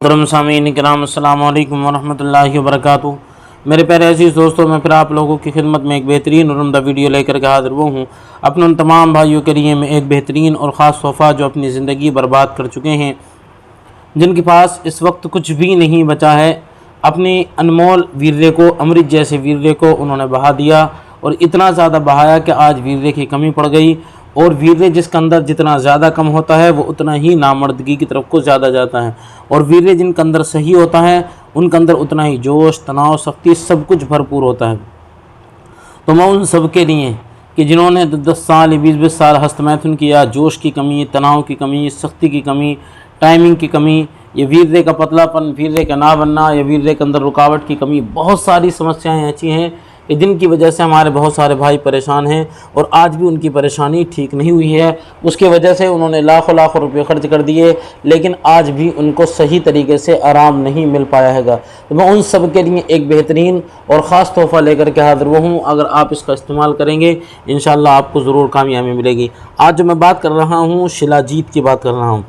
मोहतरम सामीन किराम अस्सलाम वालेकुम वरहमतुल्लाहि वबरकातुहू। मेरे प्यारे अजीज़ दोस्तों, मैं फिर आप लोगों की खिदमत में एक बेहतरीन और उम्दा वीडियो लेकर के हाज़िर हुआ हूँ। अपने उन तमाम भाइयों के लिए मैं एक बेहतरीन और ख़ास तोहफ़ा जो अपनी ज़िंदगी बर्बाद कर चुके हैं, जिनके पास इस वक्त कुछ भी नहीं बचा है, अपने अनमोल वीर्य को, अमृत जैसे वीर्य को उन्होंने बहा दिया और इतना ज़्यादा बहाया कि आज वीर्य की कमी पड़ गई। और वीर्य जिसके अंदर जितना ज़्यादा कम होता है वो उतना ही नामर्दगी की तरफ को ज़्यादा जाता है, और वीर्य जिनके अंदर सही होता है उनके अंदर उतना ही जोश, तनाव, शक्ति सब कुछ भरपूर होता है। तो मैं उन सब के लिए कि जिन्होंने 10 साल 20-20 साल हस्तमैथुन किया, जोश की कमी, तनाव की कमी, शक्ति की कमी, टाइमिंग की कमी, ये वीर्य का पतलापन, वीर्य का ना बनना, या वीर्य के अंदर रुकावट की कमी, बहुत सारी समस्याएं ऐसी हैं कि जिनकी वजह से हमारे बहुत सारे भाई परेशान हैं और आज भी उनकी परेशानी ठीक नहीं हुई है। उसके वजह से उन्होंने लाखों लाखों रुपए खर्च कर दिए, लेकिन आज भी उनको सही तरीके से आराम नहीं मिल पाया हैगा। तो मैं उन सब के लिए एक बेहतरीन और ख़ास तोहफ़ा लेकर के हाज़िर हुआ हूँ। अगर आप इसका इस्तेमाल करेंगे इंशाअल्लाह आपको ज़रूर कामयाबी मिलेगी। आज जो मैं बात कर रहा हूँ शिलाजीत की बात कर रहा हूँ।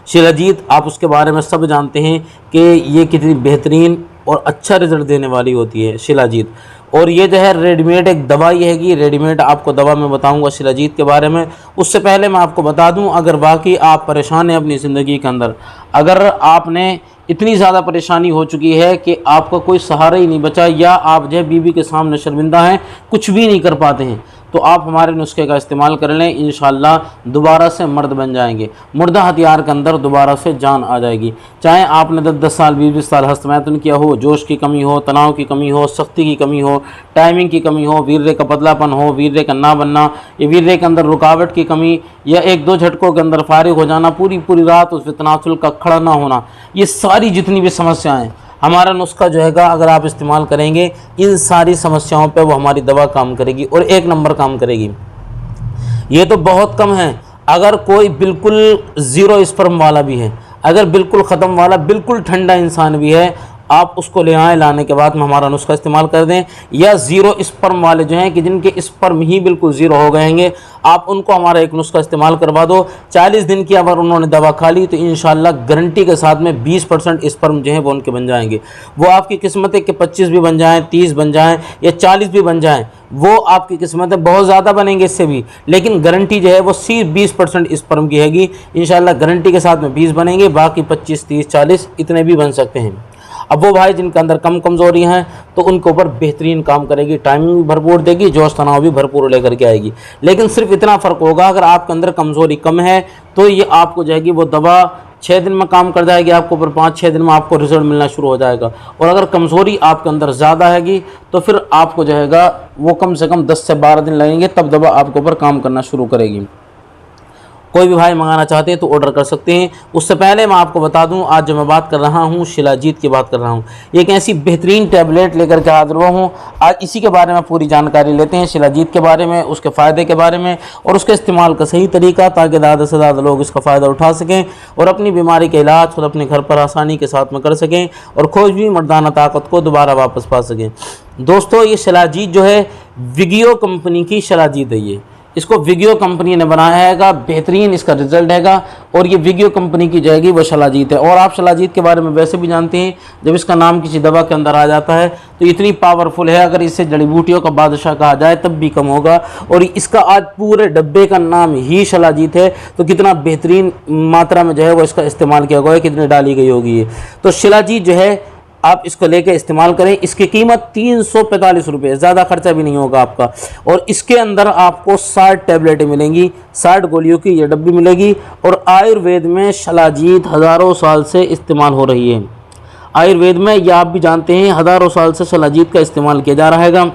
शिलाजीत, आप उसके बारे में सब जानते हैं कि ये कितनी बेहतरीन और अच्छा रिज़ल्ट देने वाली होती है शिलाजीत। और ये जो है रेडीमेड एक दवाई हैगी, रेडीमेड आपको दवा मैं बताऊंगा शिलाजीत के बारे में। उससे पहले मैं आपको बता दूं, अगर वाकई आप परेशान हैं अपनी ज़िंदगी के अंदर, अगर आपने इतनी ज़्यादा परेशानी हो चुकी है कि आपका कोई सहारा ही नहीं बचा, या आप जो है बीवी के सामने शर्मिंदा हैं, कुछ भी नहीं कर पाते हैं, तो आप हमारे नुस्खे का इस्तेमाल कर लें। इंशाअल्लाह दोबारा से मर्द बन जाएंगे, मुर्दा हथियार के अंदर दोबारा से जान आ जाएगी। चाहे आपने 10-10 साल 20-20 साल हस्तमैथुन किया हो, जोश की कमी हो, तनाव की कमी हो, शक्ति की कमी हो, टाइमिंग की कमी हो, वीर्य का पतलापन हो, वीर्य का ना बनना, या वीर्य के अंदर रुकावट की कमी, या 1-2 झटकों के अंदर फारिग हो जाना, पूरी पूरी रात उस तनासुल का खड़ा ना होना, ये सारी जितनी भी समस्याएँ, हमारा नुस्खा जो हैगा अगर आप इस्तेमाल करेंगे इन सारी समस्याओं पे वो हमारी दवा काम करेगी और एक नंबर काम करेगी। ये तो बहुत कम है, अगर कोई बिल्कुल ज़ीरो स्पर्म वाला भी है, अगर बिल्कुल ख़त्म वाला, बिल्कुल ठंडा इंसान भी है, आप उसको ले आएँ, लाने के बाद में हमारा नुस्खा इस्तेमाल कर दें। या ज़ीरो स्पर्म वाले जो हैं कि जिनके स्पर्म ही बिल्कुल ज़ीरो हो गए हैं, आप उनको हमारा एक नुस्खा इस्तेमाल करवा दो। 40 दिन की अगर उन्होंने दवा खा ली तो इंशाल्लाह गारंटी के साथ में 20% स्पर्म जो है वो उनके बन जाएंगे। वो आपकी किस्मत है कि 25 भी बन जाएँ, 30 बन जाएँ, या 40 भी बन जाएँ, वो आपकी किस्मत है। बहुत ज़्यादा बनेंगे इससे भी, लेकिन गारंटी जो है वो सिर्फ 20% स्पर्म की हैगी। इंशाल्लाह गारंटी के साथ में 20 बनेंगे, बाकी 25, 30, 40 इतने भी बन सकते हैं। अब वो भाई जिनके अंदर कम कमज़ोरी हैं तो उनके ऊपर बेहतरीन काम करेगी, टाइमिंग भी भरपूर देगी, जोश तनाव भी भरपूर लेकर के आएगी। लेकिन सिर्फ इतना फ़र्क होगा, अगर आपके अंदर कमज़ोरी कम है तो ये आपको जाएगी वो दवा 6 दिन में काम कर जाएगी आपको, ऊपर 5-6 दिन में आपको रिजल्ट मिलना शुरू हो जाएगा। और अगर कमज़ोरी आपके अंदर ज़्यादा हैगी तो फिर आपको जाएगा वो कम से कम 10 से 12 दिन लगेंगे, तब दवा आपके ऊपर काम करना शुरू करेगी। कोई भी भाई मंगाना चाहते हैं तो ऑर्डर कर सकते हैं। उससे पहले मैं आपको बता दूं, आज जो मैं बात कर रहा हूं शिलाजीत की बात कर रहा हूं, एक ऐसी बेहतरीन टैबलेट लेकर के हाजिर हुआ हूं। आज इसी के बारे में पूरी जानकारी लेते हैं, शिलाजीत के बारे में, उसके फ़ायदे के बारे में और उसके इस्तेमाल का सही तरीका, ताकि ज़्यादा से ज़्यादा लोग इसका फ़ायदा उठा सकें और अपनी बीमारी का इलाज खुद अपने घर पर आसानी के साथ में कर सकें और खोज भी मर्दाना ताकत को दोबारा वापस पा सकें। दोस्तों, ये शिलाजीत जो है विगियो कंपनी की शिलाजीत है। ये इसको विगियो कंपनी ने बनाया हैगा, बेहतरीन इसका रिजल्ट हैगा, और ये विगियो कंपनी की जाएगी वो शिलाजीत है। और आप शिलाजीत के बारे में वैसे भी जानते हैं, जब इसका नाम किसी दवा के अंदर आ जाता है तो इतनी पावरफुल है, अगर इसे जड़ी बूटियों का बादशाह कहा जाए तब भी कम होगा। और इसका आज पूरे डब्बे का नाम ही शिलाजीत है, तो कितना बेहतरीन मात्रा में जो है वो इसका इस्तेमाल किया गया है, कितनी डाली गई होगी ये। तो शिलाजीत जो है आप इसको लेके इस्तेमाल करें। इसकी कीमत 345 रुपये, ज़्यादा खर्चा भी नहीं होगा आपका। और इसके अंदर आपको 60 टैबलेटें मिलेंगी, 60 गोलियों की ये डब्बी मिलेगी। और आयुर्वेद में शिलाजीत हज़ारों साल से इस्तेमाल हो रही है। आयुर्वेद में, ये आप भी जानते हैं, हज़ारों साल से शिलाजीत का इस्तेमाल किया जा रहा है।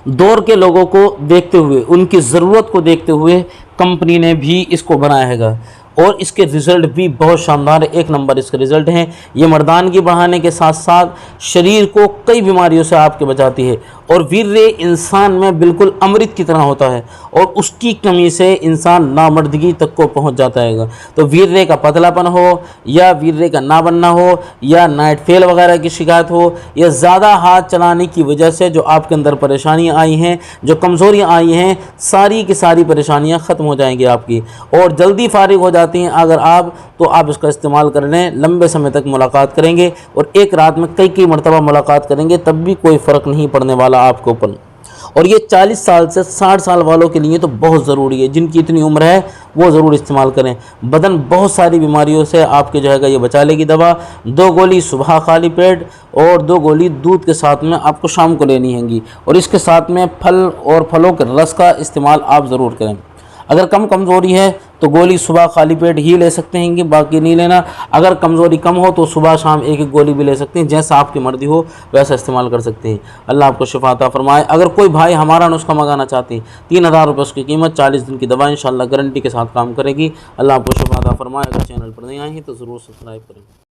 दौर के लोगों को देखते हुए, उनकी ज़रूरत को देखते हुए कंपनी ने भी इसको बनाया है, और इसके रिज़ल्ट भी बहुत शानदार, एक नंबर इसके रिज़ल्ट हैं। ये मर्दानगी बढ़ाने के साथ साथ शरीर को कई बीमारियों से आपके बचाती है। और वीर्य इंसान में बिल्कुल अमृत की तरह होता है, और उसकी कमी से इंसान नामर्दगी तक को पहुंच जाता है। तो वीर्य का पतलापन हो, या वीर्य का ना बनना हो, या नाइट फेल वगैरह की शिकायत हो, या ज़्यादा हाथ चलाने की वजह से जो आपके अंदर परेशानियां आई हैं, जो कमज़ोरियां आई हैं, सारी की सारी परेशानियां ख़त्म हो जाएंगी आपकी, और जल्दी फारिग हो जाती चाहती हैं अगर आप, तो आप इसका इस्तेमाल कर लें। लंबे समय तक मुलाकात करेंगे और एक रात में कई मरतबा मुलाकात करेंगे, तब भी कोई फ़र्क नहीं पड़ने वाला आपके ऊपर। और ये 40 साल से 60 साल वालों के लिए तो बहुत ज़रूरी है, जिनकी इतनी उम्र है वो ज़रूर इस्तेमाल करें। बदन बहुत सारी बीमारियों से आपके जो है ये बचा लेगी दवा। 2 गोली सुबह खाली पेट और 2 गोली दूध के साथ में आपको शाम को लेनी हैंगी। और इसके साथ में फल और फलों के रस का इस्तेमाल आप ज़रूर करें। अगर कमज़ोरी है तो गोली सुबह खाली पेट ही ले सकते हैं, बाकी नहीं लेना। अगर कमज़ोरी कम हो तो सुबह शाम एक गोली भी ले सकते हैं, जैसा आपकी मर्जी हो वैसा इस्तेमाल कर सकते हैं। अल्लाह आपको शिफा अता फरमाए। अगर कोई भाई हमारा नुस्खा मंगाना चाहते हैं, 3000 रुपये उसकी कीमत, 40 दिन की दवा इंशाअल्लाह गारंटी के साथ काम करेगी। अल्लाह आपको शिफा अता फरमाए। अगर चैनल पर नहीं आए हैं तो ज़रूर सब्सक्राइब करें।